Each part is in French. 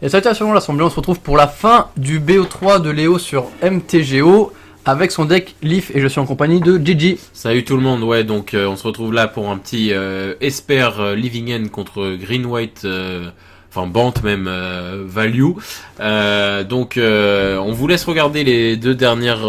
Et salutations l'Assemblée, on se retrouve pour la fin du BO3 de Léo sur MTGO avec son deck Leaf et je suis en compagnie de Gigi. Salut tout le monde, ouais, donc on se retrouve là pour un petit Esper Living End contre Green White, enfin Bant même Value. Donc on vous laisse regarder les deux dernières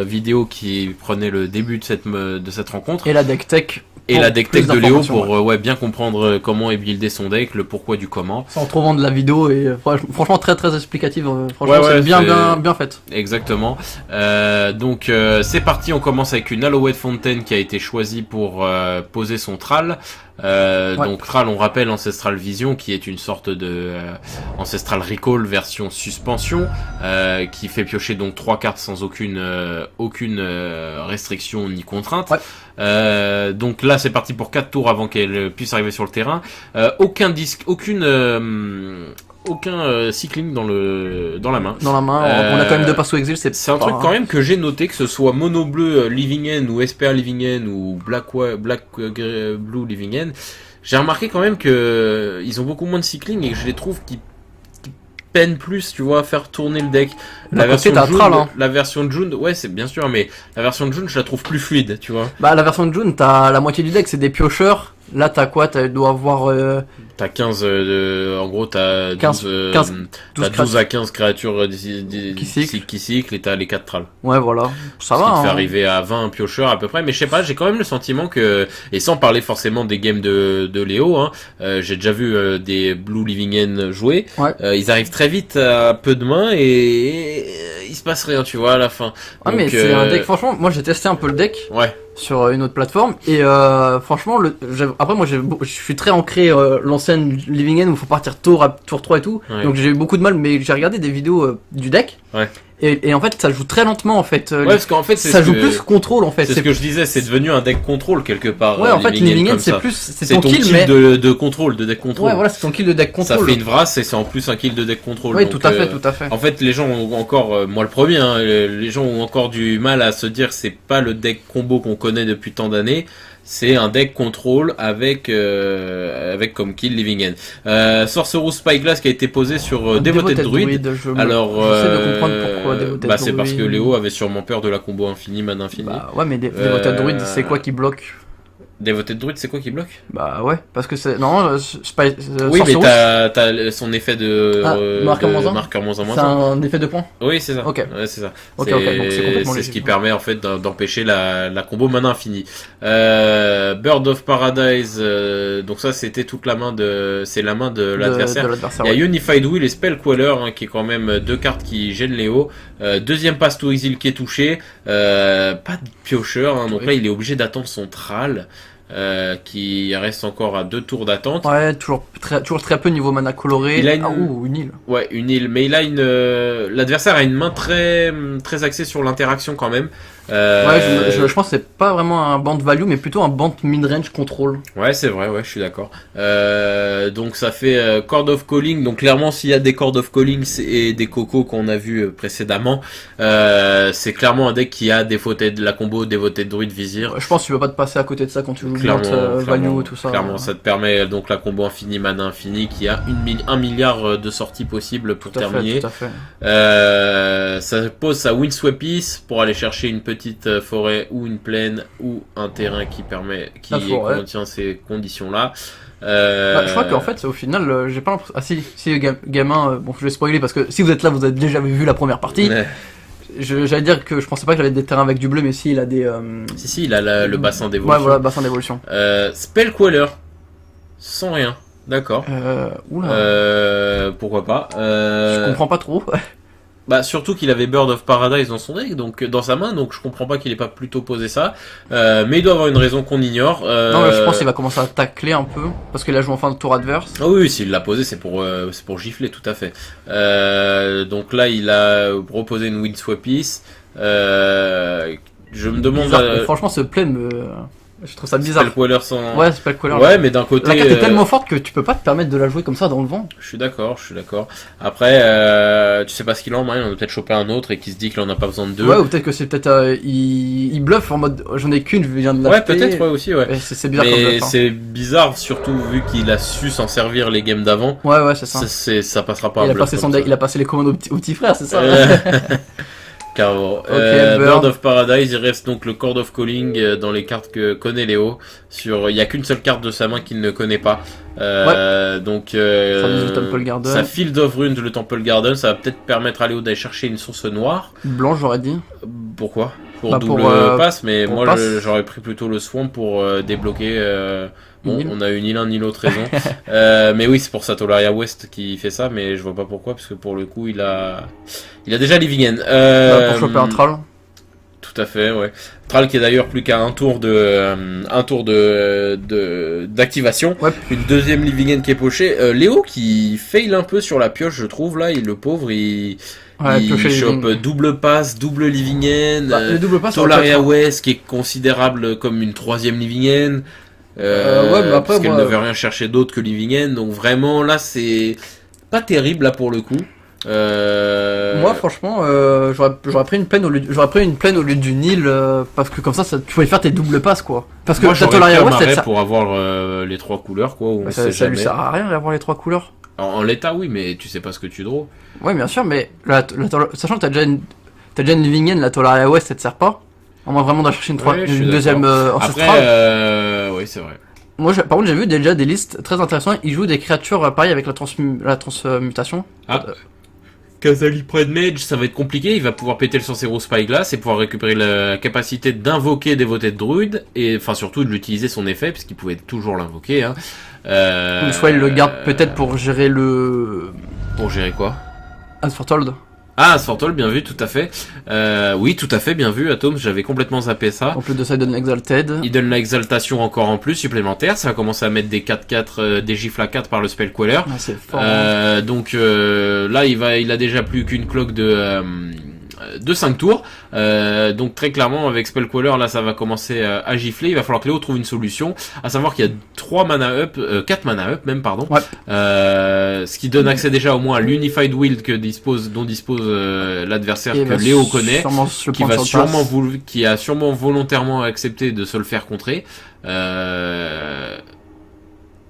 vidéos qui prenaient le début de cette rencontre. Et la deck tech. Et la deck tech de Léo pour bien comprendre comment est buildé son deck, le pourquoi du comment. Sans trop vendre la vidéo et franchement très explicative, franchement c'est bien faite. Exactement. Donc c'est parti, on commence avec une Alouette Fontaine qui a été choisie pour poser son Thrall. Donc Thrall, on rappelle Ancestral Vision qui est une sorte de Ancestral Recall version suspension qui fait piocher donc 3 cartes sans aucune restriction ni contrainte. Donc là c'est parti pour 4 tours avant qu'elle puisse arriver sur le terrain. Aucun cycling dans la main. On a quand même 2 passes au exil, c'est un truc quand même que j'ai noté, que ce soit mono bleu Living End ou Esper Living End ou Black Blue Living End. J'ai remarqué quand même que ils ont beaucoup moins de cycling et que je les trouve qui peinent plus, tu vois, à faire tourner le deck. La version de June, ouais, c'est bien sûr, mais la version de June, je la trouve plus fluide, tu vois. Bah, la version de June, t'as la moitié du deck, c'est des piocheurs. Là, t'as quoi? Tu dois avoir... T'as 15... en gros, t'as 12 à 15 créatures qui cyclent et t'as les 4 tralls. Ouais, voilà. Ça va. Ce qui te fait arriver à 20 piocheurs à peu près. Mais je sais pas, j'ai quand même le sentiment que... Et sans parler forcément des games de Léo, hein, j'ai déjà vu des Blue Living End jouer. Ouais. Ils arrivent très vite à peu de mains et il se passe rien, tu vois, à la fin. Ah, donc, mais c'est un deck... Franchement, moi, j'ai testé un peu le deck. Ouais. Sur une autre plateforme et franchement après moi je suis très ancré l'ancienne Living End où il faut partir tour 3 et tout, donc j'ai eu beaucoup de mal, mais j'ai regardé des vidéos du deck et en fait ça joue très lentement en fait. Parce qu'en fait ça joue plus contrôle en fait. C'est ce que je disais, c'est devenu un deck contrôle quelque part. Ouais, en fait Living End c'est ton kill mais de contrôle, de deck contrôle. Ouais, voilà, c'est ton kill de deck contrôle. Ça fait une vrasse et c'est en plus un kill de deck contrôle. Oui, donc, tout à fait. En fait les gens ont encore, moi le premier, hein, les gens ont encore du mal à se dire c'est pas le deck combo qu'on connaît depuis tant d'années. C'est un deck contrôle avec comme kill Living End. Sorcerer Spyglass qui a été posé sur Devoted Druid. Alors j'essaie de comprendre pourquoi Devoted Druid. C'est parce que Léo avait sûrement peur de la combo infini, mana infini. Bah ouais, mais Devoted Druid, c'est quoi qui bloque? Devoted Druid, c'est quoi qui bloque? Bah ouais, parce que c'est... Non, oui, mais t'as son effet de... marqueur -1. C'est un effet de points? Oui, c'est ça. Ok. Ouais, c'est ça. Ok, donc c'est complètement ce qui permet en fait d'empêcher la combo mana infini. Bird of Paradise, donc ça c'était toute la main de... C'est la main de l'adversaire. Il y a Unified Will et Spellqueller, hein, qui est quand même 2 cartes qui gênent Léo. Deuxième passe to exil qui est touché. Pas de piocheur, hein, donc là il est obligé d'attendre son Thrall. Qui reste encore à 2 tours d'attente. Ouais, toujours très peu niveau mana coloré. Il a une île. Ouais, une île. Mais il a l'adversaire a une main très axée sur l'interaction quand même. Je pense que c'est pas vraiment un band value, mais plutôt un band mid-range control. Ouais, c'est vrai, ouais, je suis d'accord. Donc ça fait Chord of Calling. Donc clairement, s'il y a des Chord of Calling et des cocos qu'on a vu précédemment, c'est clairement un deck qui a Devoted, la combo Devoted Druid Vizir. Je pense que tu peux pas te passer à côté de ça quand tu joues value et tout ça. Clairement, ça te permet donc la combo infini mana infini qui a 1 milliard de sorties possibles pour terminer. Tout à fait. Ça pose sa Windswept Piece pour aller chercher une petite forêt ou une plaine ou un terrain qui contient ces conditions-là. Je crois qu'en fait au final j'ai pas l'impression... Ah si gamin, bon je vais spoiler parce que si vous êtes là vous avez déjà vu la première partie. J'allais dire que je pensais pas qu'il avait des terrains avec du bleu, mais si il a des... Si il a le bassin d'évolution. Ouais voilà, bassin d'évolution. Spellqueller sans rien, d'accord. Pourquoi pas. Je comprends pas trop. Bah surtout qu'il avait Bird of Paradise dans son deck, donc dans sa main, donc je comprends pas qu'il ait pas plutôt posé ça. Mais il doit avoir une raison qu'on ignore. Non, mais je pense qu'il va commencer à tacler un peu parce qu'il a joué en fin de tour adverse. Ah oui, s'il l'a posé, c'est pour gifler, tout à fait. Donc là, il a reposé une Windswept Piece. Je me demande. Franchement, ce play me Je trouve ça bizarre. Spellqueller sans... Ouais, Spellqueller. Ouais, mais d'un côté... La carte est tellement forte que tu peux pas te permettre de la jouer comme ça dans le vent. Je suis d'accord. Après, tu sais pas ce qu'il en a, il en a peut-être chopé un autre et qui se dit qu'il en a pas besoin de deux. Ouais, ou peut-être que c'est peut-être... il bluffe en mode j'en ai qu'une, je viens de l'acheter. Ouais, peut-être, ouais, aussi, ouais. C'est bizarre mais comme bluff, hein. C'est bizarre, surtout vu qu'il a su s'en servir les games d'avant. Ouais, c'est ça. Ça passera pas. Il a passé les commandes au petit frère, c'est ça. Carrément. Bird of Paradise, il reste donc le Chord of Calling dans les cartes que connaît Léo. Il y a qu'une seule carte de sa main qu'il ne connaît pas. Donc sa Field of Runes, le Temple Garden, ça va peut-être permettre à Léo d'aller chercher une source noire. Blanche, j'aurais dit. Pourquoi? Pour double passe, mais moi j'aurais pris plutôt le Swamp pour débloquer. Bon, on a eu ni l'un ni l'autre raison. Mais oui, c'est pour ça Tolaria West qui fait ça, mais je vois pas pourquoi, parce que pour le coup, il a déjà Living End. Pour choper un Thrall. Tout à fait, ouais. Thrall qui est d'ailleurs plus qu'à un tour d'activation. Ouais. Une deuxième Living End qui est pochée. Léo qui fail un peu sur la pioche, je trouve, là, le pauvre, il chope double passe, double Living End, Tolaria West qui est considérable comme une troisième Living End. Mais après, parce qu'elle ne veut rien chercher d'autre que Living End, donc vraiment là c'est pas terrible là pour le coup. Moi franchement j'aurais pris une plaine au lieu du Nil parce que comme ça tu pouvais faire tes doubles passes quoi. Parce que Tolaria West pour avoir les trois couleurs quoi. Ça lui sert à rien d'avoir les trois couleurs. En l'état oui, mais tu sais pas ce que tu draws. Ouais bien sûr, mais sachant que t'as déjà une Living End, la Tolaria West ça te sert pas. On va vraiment chercher une deuxième ancestrale. Après, oui, c'est vrai. Moi, par contre, j'ai vu déjà des listes très intéressantes. Ils jouent des créatures pareil avec la transmutation. Khazali Pride Mage, ça va être compliqué. Il va pouvoir péter le Sorcerer Spyglass et pouvoir récupérer la capacité d'invoquer Dévoté de Druide et enfin surtout de l'utiliser son effet, puisqu'il pouvait toujours l'invoquer. Hein. Soit il le garde peut-être pour gérer le. Pour gérer quoi? Asfortold. Ah, Sfortold, bien vu, tout à fait. Oui, tout à fait, bien vu, Atom, j'avais complètement zappé ça. En plus de ça, il donne l'Exalted. Il donne l'exaltation encore en plus, supplémentaire. Ça va commencer à mettre des 4-4, des gifles à 4 par le Spellqueller. Ah, c'est fort. Donc là, il a déjà plus qu'une cloque de 5 tours. Donc très clairement, avec Spellqueller, là, ça va commencer à gifler. Il va falloir que Léo trouve une solution. À savoir qu'il y a 4 mana up même, pardon. Ouais. Ce qui donne accès déjà au moins à l'Unified Will dont dispose l'adversaire que Léo connaît. Qui a sûrement volontairement accepté de se le faire contrer.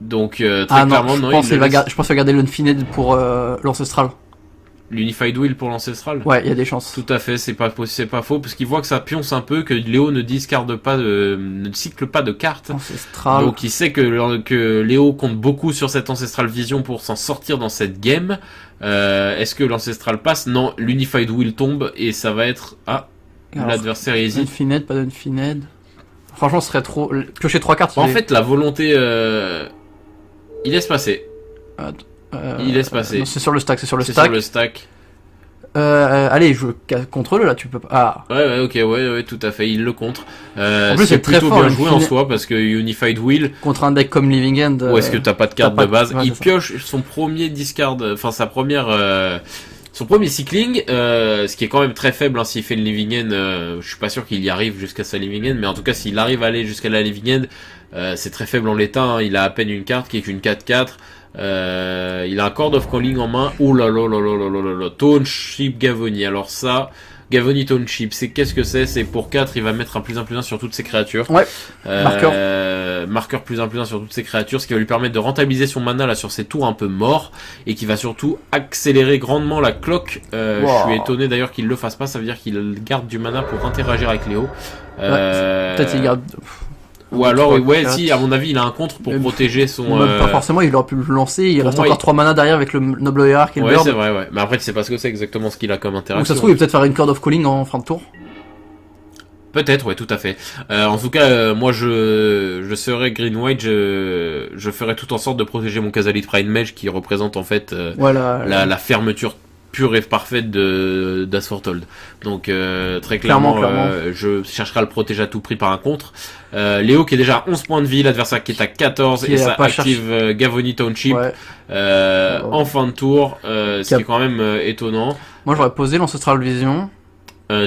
Donc très clairement, je pense qu'il va garder l'Unfined pour l'Ancestral. L'Unified Will pour l'Ancestral? Ouais, il y a des chances. Tout à fait, c'est pas faux, parce qu'il voit que ça pionce un peu, que Léo ne cycle pas de cartes. Ancestral. Donc il sait que Léo compte beaucoup sur cette Ancestral Vision pour s'en sortir dans cette game. Est-ce que l'Ancestral passe? Non, l'Unified Will tombe, et ça va être... Ah, l'adversaire hésite. Pas d'Unfined. Franchement, ce serait trop... Piocher 3 cartes. En fait, la volonté... Il laisse passer. Il laisse passer. Non, c'est sur le stack. Sur le stack. Allez, je contrôle là, tu peux pas. Ah. Ouais, ok, ouais, tout à fait, il le contre. En plus, c'est plutôt bien joué en soi parce que Unified Will. Contre un deck comme Living End. Ou est-ce que t'as pas de carte de base? Il pioche son premier discard, enfin sa première. Son premier cycling, ce qui est quand même très faible, hein, s'il fait le Living End, je suis pas sûr qu'il y arrive jusqu'à sa Living End, mais en tout cas s'il arrive à aller jusqu'à la Living End, c'est très faible en l'état, hein, il a à peine une carte qui est qu'une 4-4, il a un Chord of Calling en main, oh là là là là là là là, Township Gavony, alors ça... Gavony Township, qu'est-ce que c'est pour 4, il va mettre un +1/+1 sur toutes ses créatures. Ouais. Marqueur +1/+1 sur toutes ses créatures, ce qui va lui permettre de rentabiliser son mana là sur ses tours un peu morts et qui va surtout accélérer grandement la cloque. Je suis étonné d'ailleurs qu'il le fasse pas, ça veut dire qu'il garde du mana pour interagir avec Léo. Peut-être qu'il garde. Ou alors, ouais, si, à mon avis, il a un contre pour protéger son... Pas forcément, il aurait pu le lancer, il reste encore 3 mana derrière avec le Noble Hierarch et le Bird. Ouais, c'est vrai, ouais. Mais après, tu sais pas ce que c'est exactement ce qu'il a comme interaction. Donc ça se trouve, il va peut-être faire une Chord of Calling en fin de tour. Peut-être, ouais, tout à fait. En tout cas, moi, je serais Green White, je ferais tout en sorte de protéger mon Khazalid Pride Mage qui représente en fait la fermeture pure et parfaite d'Asfortold. Donc très clairement. Je chercherai à le protéger à tout prix par un contre. Léo qui est déjà à 11 points de vie, l'adversaire qui est à 14 et ça active Gavony Township en fin de tour, ce qui est quand même étonnant. Moi j'aurais posé l'Ancestral Vision.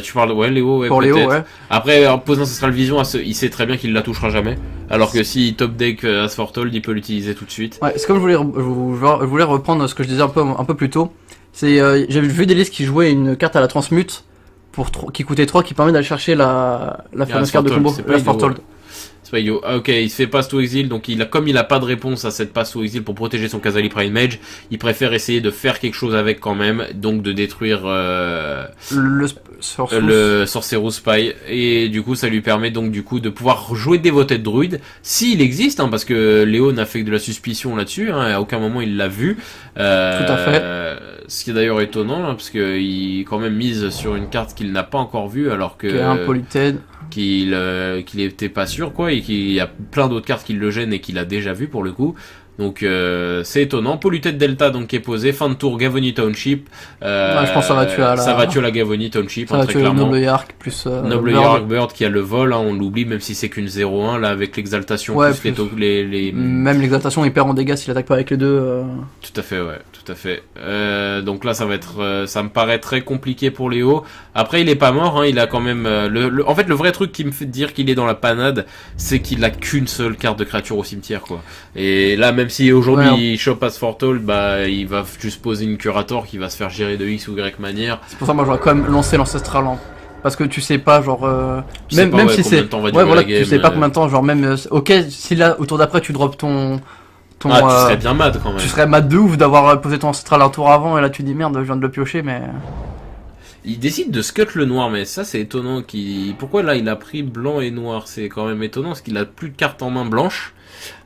Tu parles, ouais, Léo, ouais, pour peut-être. Léo, ouais. Après, en posant Ancestral Vision, il sait très bien qu'il la touchera jamais. Alors que s'il top deck Asfortold, il peut l'utiliser tout de suite. Ouais, c'est comme je voulais reprendre ce que je disais un peu plus tôt. C'est, j'avais vu des listes qui jouaient une carte à la transmute qui coûtait 3, qui permet d'aller chercher la fameuse carte de combo, Asfortold. Ok, il se fait passe to exil, donc comme il a pas de réponse à cette passe to exil pour protéger son Khazali Prime Mage, il préfère essayer de faire quelque chose avec quand même, donc de détruire le Sorcerous Spy, et du coup ça lui permet donc du coup de pouvoir jouer Devoted Druid, s'il existe, hein, parce que Léo n'a fait que de la suspicion là-dessus, hein, à aucun moment il l'a vu. Tout à fait. Ce qui est d'ailleurs étonnant, hein, parce qu'il quand même mise sur une carte qu'il n'a pas encore vue, alors que... Qui est un Polluted. Qu'il était pas sûr, quoi, et qu'il y a plein d'autres cartes qui le gênent et qu'il a déjà vu pour le coup. Donc c'est étonnant. Polluted Delta donc qui est posé. Fin de tour Gavony Township. Je pense que ça va tuer la Gavony Township, ça va très tuer clairement. Noble Yark plus Noble Yark Bird qui a le vol, hein, on l'oublie même si c'est qu'une 0-1 là avec l'exaltation plus les même l'exaltation il perd en dégâts s'il attaque pas avec les deux. Tout à fait, ouais, tout à fait. Donc là ça va être ça me paraît très compliqué pour Léo. Après il est pas mort, hein, il a quand même en fait le vrai truc qui me fait dire qu'il est dans la panade, c'est qu'il a qu'une seule carte de créature au cimetière, quoi. Et là même si aujourd'hui il chope Asfortold, bah il va juste poser une Curator qui va se faire gérer de X ou Y manière. C'est pour ça que moi j'aurais quand même lancé l'Ancestral parce que tu sais pas genre même si c'est tu sais pas combien de temps, genre même ok si là au tour d'après tu drops ton tu serais bien mad quand même. Tu serais mad de ouf d'avoir posé ton Ancestral un tour avant et là tu dis merde je viens de le piocher mais il décide de scut le noir, mais ça c'est étonnant. Pourquoi là il a pris blanc et noir? C'est quand même étonnant parce qu'il a plus de cartes en main blanche.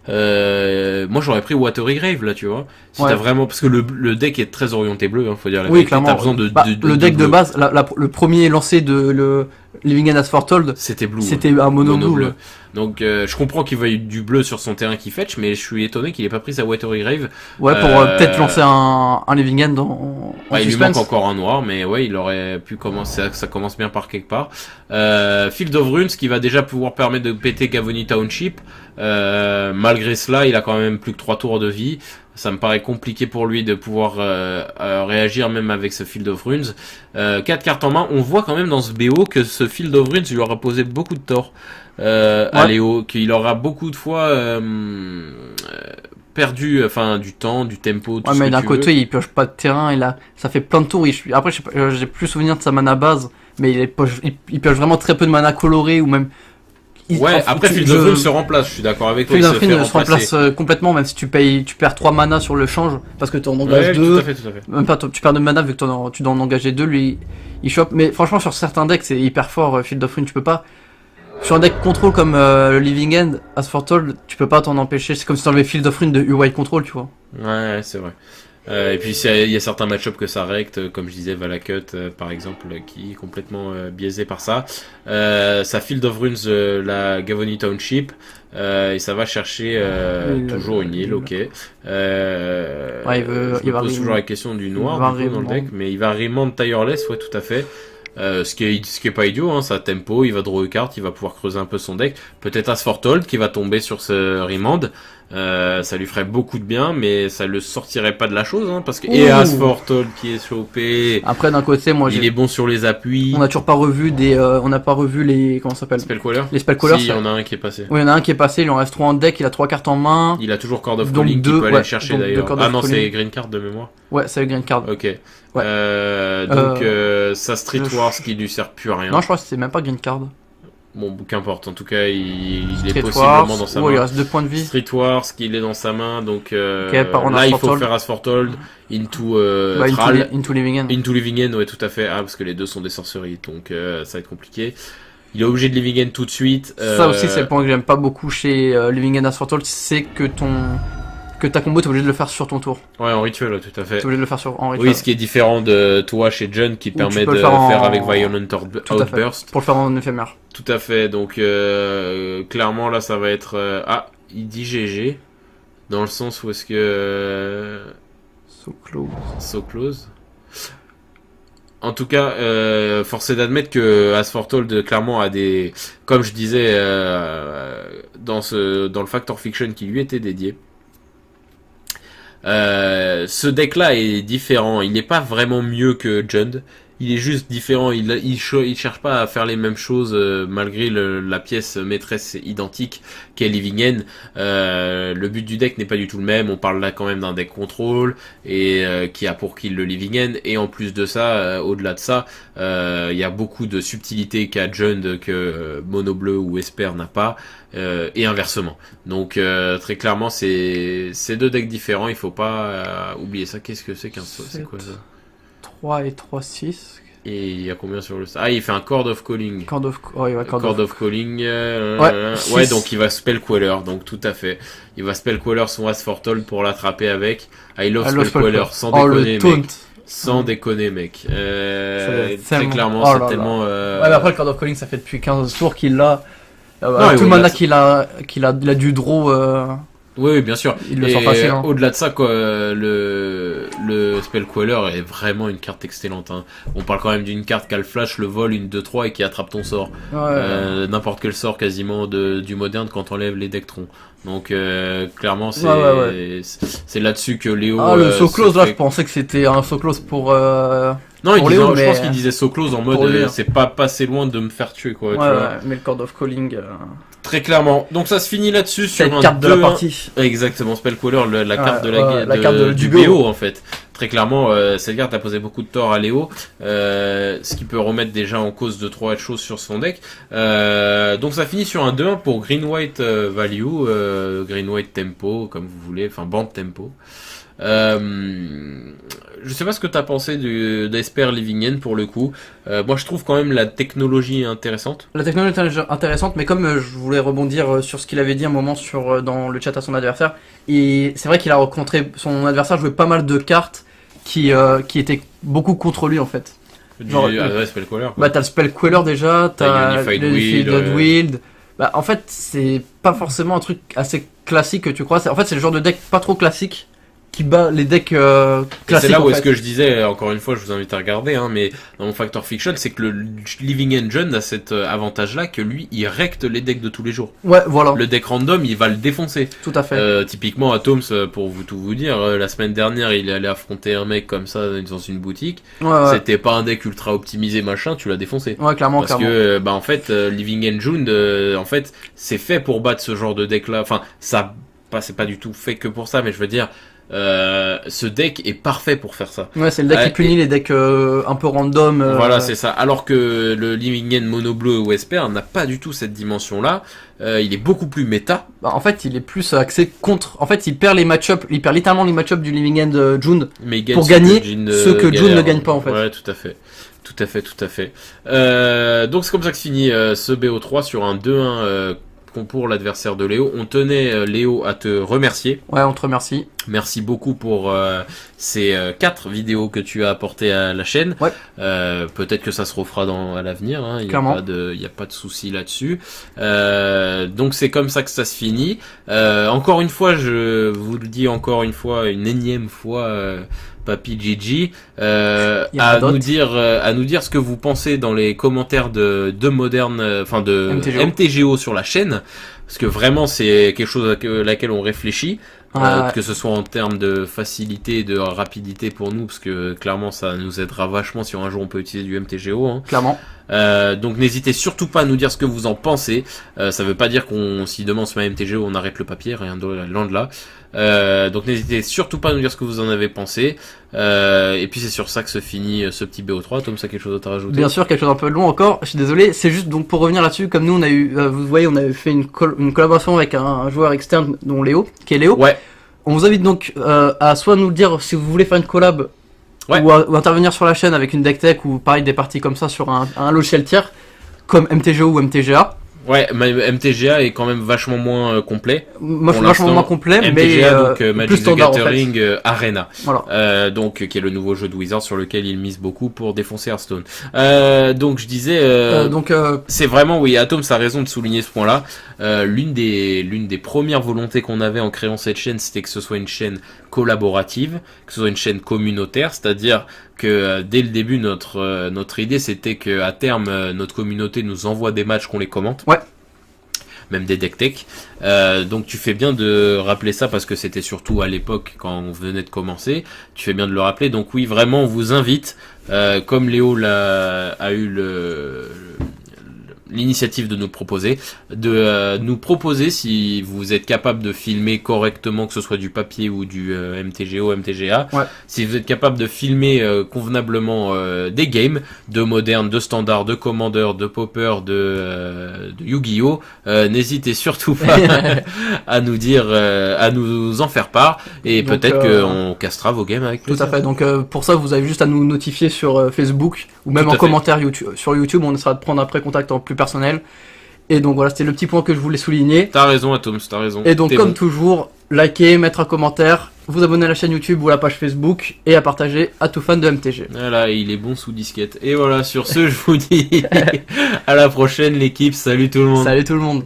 Moi j'aurais pris Watery Grave là, tu vois. Si t'as vraiment, parce que le deck est très orienté bleu, hein, faut dire la vérité. Clairement. T'as besoin le deck de base, le premier lancé de le Living End Asfortold, c'était blue. C'était un mono bleu. Donc je comprends qu'il veuille du bleu sur son terrain qui fetch, mais je suis étonné qu'il ait pas pris sa Watery Grave. Ouais, pour peut-être lancer un Living End en il lui manque encore un noir, mais ouais, il aurait pu commencer. Ça commence bien par quelque part. Field of Runes qui va déjà pouvoir permettre de péter Gavony Township. Malgré cela, il a quand même plus que 3 tours de vie. Ça me paraît compliqué pour lui de pouvoir réagir même avec ce Field of Runes. 4 cartes en main. On voit quand même dans ce BO que ce Field of Runes lui aura posé beaucoup de tort à Léo, qu'il aura beaucoup de fois perdu du temps, du tempo, tout ce mais que d'un tu côté veux. il pioche pas de terrain, ça fait plein de tours. Après j'ai plus souvenir de sa mana base, mais il pioche vraiment très peu de mana colorée ou même. Après Field of Runes se remplace, je suis d'accord avec toi. Field of Runes se remplace complètement, même si tu perds 3 mana sur le change, parce que tu en engages 2. Tout à fait. Même pas, tu perds de mana vu que tu dois en engager 2, lui, il chope. Mais franchement, sur certains decks, c'est hyper fort, Field of Runes, tu peux pas. Sur un deck contrôle comme le Living End, Asfortold, tu peux pas t'en empêcher. C'est comme si t'enlevais Field of Runes de UI Control, tu vois. Ouais, c'est vrai. Et puis il y a certains match-ups que ça recte, comme je disais Valakut par exemple, qui est complètement biaisé par ça. Ça Field of Runes la Gavony Township, et ça va chercher toujours une île, ok. Il va pose toujours la question du noir dans le deck, mais il va Remand Tireless, ouais, tout à fait. Ce qui est pas idiot, hein, ça tempo, il va draw une carte, il va pouvoir creuser un peu son deck. Peut-être Asfortold qui va tomber sur ce Remand. Ça lui ferait beaucoup de bien, mais ça le sortirait pas de la chose, hein, parce que et Asfortold qui est chopé. Après d'un côté, il est bon sur les appuis. On n'a toujours pas revu on n'a pas revu les comment ça s'appelle Spellcaller. Les Spellcallers. Si, il y en a un qui est passé. Oui, il y en a un qui est passé. Il en reste 3 en deck. Il a 3 cartes en main. Il a toujours Chord of Calling qui peut aller le chercher d'ailleurs. Ah non, c'est Green Card de mémoire. Ouais, c'est Green Card. Ok. Ouais. Donc ça Street Wars qui lui sert plus à rien. Non, je crois que c'est même pas Green Card. Bon, qu'importe, en tout cas, il est possiblement dans sa main. Il reste 2 points de vie. Street Wars, qu'il est dans sa main, donc là il faut faire Asfortold, into Living End. Into Living End, ouais, tout à fait. Ah, parce que les deux sont des sorceries, donc ça va être compliqué. Il est obligé de Living End tout de suite. Ça aussi, c'est le point que j'aime pas beaucoup chez Living End Asfortold, c'est que ta combo, t'es obligé de le faire sur ton tour. Ouais, en rituel, tout à fait. T'es obligé de le faire en rituel. Oui, ce qui est différent de toi chez John qui permet de faire avec Violent Outburst. Pour le faire en éphémère. Tout à fait, donc clairement là ça va être... il dit GG, dans le sens où est-ce que... So close. En tout cas, force est d'admettre que Asfortold clairement a des... Comme je disais, dans le Factor Fiction qui lui était dédié, ce deck là est différent, il n'est pas vraiment mieux que Jund, il est juste différent. Il cherche pas à faire les mêmes choses malgré la pièce maîtresse identique qu'est Living End. Le but du deck n'est pas du tout le même. On parle là quand même d'un deck contrôle et qui a pour kill le Living End. Et en plus de ça, au-delà de ça, il y a beaucoup de subtilités qu'a Jund que Mono Bleu ou Esper n'a pas. Et inversement. Donc très clairement c'est deux decks différents, il faut pas oublier ça. Qu'est-ce que c'est qu'un c'est quoi ça? 3 et 3, 6. Et il y a combien sur le... Ah, il fait un Chord of Calling. Chord of Calling. Ouais, donc il va Spell Queller, donc tout à fait. Il va Spell Queller son As for Toll pour l'attraper avec I Love Spell Queller, sans déconner mec. Sans déconner mec. Très clairement c'est tellement... Ouais, mais après le Chord of Calling ça fait depuis 15 tours qu'il l'a... tout le mana qu'il a du draw. Oui, bien sûr. Il le sent facile. Hein. Au-delà de ça, quoi, le Spell Queller est vraiment une carte excellente. Hein. On parle quand même d'une carte qui a le flash, le vol, une 2-3 et qui attrape ton sort. Ouais. N'importe quel sort quasiment du moderne quand t'enlèves les Dectrons. Donc clairement c'est là-dessus que Léo. Ah le so close là, je pensais que c'était un so close pour. Non, je pense qu'il disait so close en mode c'est pas passé loin de me faire tuer quoi. Ouais, tu vois. Mais le Chord of Calling. Très clairement. Donc ça se finit là-dessus sur une carte de la partie. Exactement, Spell Queller, la carte du BO en fait. Très clairement, cette carte a posé beaucoup de tort à Léo, ce qui peut remettre déjà en cause 2-3 choses sur son deck. Donc ça finit sur un 2-1 pour Green White Value, Green White Tempo, comme vous voulez, enfin Band Tempo. Je sais pas ce que t'as pensé d'Esper Living End pour le coup. Moi je trouve quand même la technologie intéressante. La technologie est intéressante, mais comme je voulais rebondir sur ce qu'il avait dit un moment dans le chat à son adversaire, et c'est vrai qu'il a rencontré son adversaire jouait pas mal de cartes qui étaient beaucoup contre lui en fait. Genre, Spell Queller. Bah t'as le Spell Queller déjà, t'as Unified Wield. Bah en fait c'est pas forcément un truc assez classique que tu crois. En fait c'est le genre de deck pas trop classique qui bat les decks classiques. C'est là où est-ce que je disais, encore une fois, je vous invite à regarder, hein, mais dans mon Factor Fiction, c'est que le Living End Jund a cet avantage-là que lui, il recte les decks de tous les jours. Ouais, voilà. Le deck random, il va le défoncer. Tout à fait. Typiquement, Atoms, pour tout vous dire, la semaine dernière, il est allé affronter un mec comme ça dans une boutique. Ouais. C'était pas un deck ultra optimisé, machin, tu l'as défoncé. Ouais, clairement, Parce que, en fait, Living End Jund, en fait, c'est fait pour battre ce genre de deck-là. Enfin, c'est pas du tout fait que pour ça, mais je veux dire, ce deck est parfait pour faire ça. Ouais, c'est le deck qui punit les decks un peu random. Voilà, c'est ça. Alors que le Living End Mono Bleu ou Esper n'a pas du tout cette dimension-là. Il est beaucoup plus méta. Bah, en fait, il est plus axé contre. En fait, il perd les match-up. Il perd littéralement les match-up du Living End Jund pour gagner ceux que Jund ne gagne pas en fait. Ouais, tout à fait. Tout à fait. Donc c'est comme ça que se finit ce BO3 sur un 2-1 pour l'adversaire de Léo. On tenait Léo à te remercier. Ouais, on te remercie. Merci beaucoup pour ces 4 vidéos que tu as apportées à la chaîne. Ouais. Peut-être que ça se refera à l'avenir. Hein. Il n'y a pas de souci là-dessus. Donc c'est comme ça que ça se finit. Encore une fois, je vous le dis encore une fois, une énième fois. Papy Gigi, à nous dire ce que vous pensez dans les commentaires de Modern, de MTGO sur la chaîne, parce que vraiment c'est quelque chose à laquelle on réfléchit. Que ce soit en termes de facilité et de rapidité pour nous, parce que clairement ça nous aidera vachement si un jour on peut utiliser du MTGO. Hein. Clairement. Donc n'hésitez surtout pas à nous dire ce que vous en pensez. Ça veut pas dire si demain on se met à MTGO on arrête le papier, rien de loin de là. Donc n'hésitez surtout pas à nous dire ce que vous en avez pensé. Et puis c'est sur ça que se finit ce petit BO3. Tom, ça quelque chose d'autre à rajouter? Bien sûr, quelque chose un peu long encore. Je suis désolé. C'est juste donc pour revenir là-dessus, comme nous on a eu, vous voyez, on avait fait une collaboration avec un joueur externe, dont Léo, qui est Léo. Ouais. On vous invite donc à soit nous dire si vous voulez faire une collab. Ouais. Ou intervenir sur la chaîne avec une deck tech ou pareil des parties comme ça sur un logiciel tiers comme MTGO ou MTGA. Ouais, MTGA est quand même vachement moins complet. Moi, je suis vachement moins complet, MTGA, mais donc Magic plus standard, the Gathering en fait. Arena. Voilà. Donc qui est le nouveau jeu de Wizard sur lequel il mise beaucoup pour défoncer Hearthstone. Donc je disais, c'est vraiment oui, Atom, ça a raison de souligner ce point-là. L'une des premières volontés qu'on avait en créant cette chaîne, c'était que ce soit une chaîne collaborative, que ce soit une chaîne communautaire, c'est-à-dire que dès le début notre idée c'était que à terme notre communauté nous envoie des matchs qu'on les commente. Ouais. même des deck tech. Donc tu fais bien de rappeler ça parce que c'était surtout à l'époque quand on venait de commencer. Tu fais bien de le rappeler. Donc oui, vraiment, on vous invite, comme Léo a eu l'initiative de nous proposer, nous proposer si vous êtes capable de filmer correctement, que ce soit du papier ou du MTGO, MTGA, si vous êtes capable de filmer convenablement des games, de moderne, de standard, de commander, de popper, de Yu-Gi-Oh, n'hésitez surtout pas à nous dire, à nous en faire part, et peut-être qu'on castera vos games avec plaisir. Tout à fait, donc pour ça vous avez juste à nous notifier sur Facebook, ou même en commentaire sur YouTube, on essaiera de prendre après contact en plus personnel. Et donc voilà, c'était le petit point que je voulais souligner. T'as raison Atoms, t'as raison. Et donc comme toujours, likez, mettre un commentaire, vous abonner à la chaîne YouTube ou à la page Facebook et à partager à tout fan de MTG. Voilà, il est bon sous disquette. Et voilà, sur ce, je vous dis à la prochaine l'équipe, salut tout le monde. Salut tout le monde.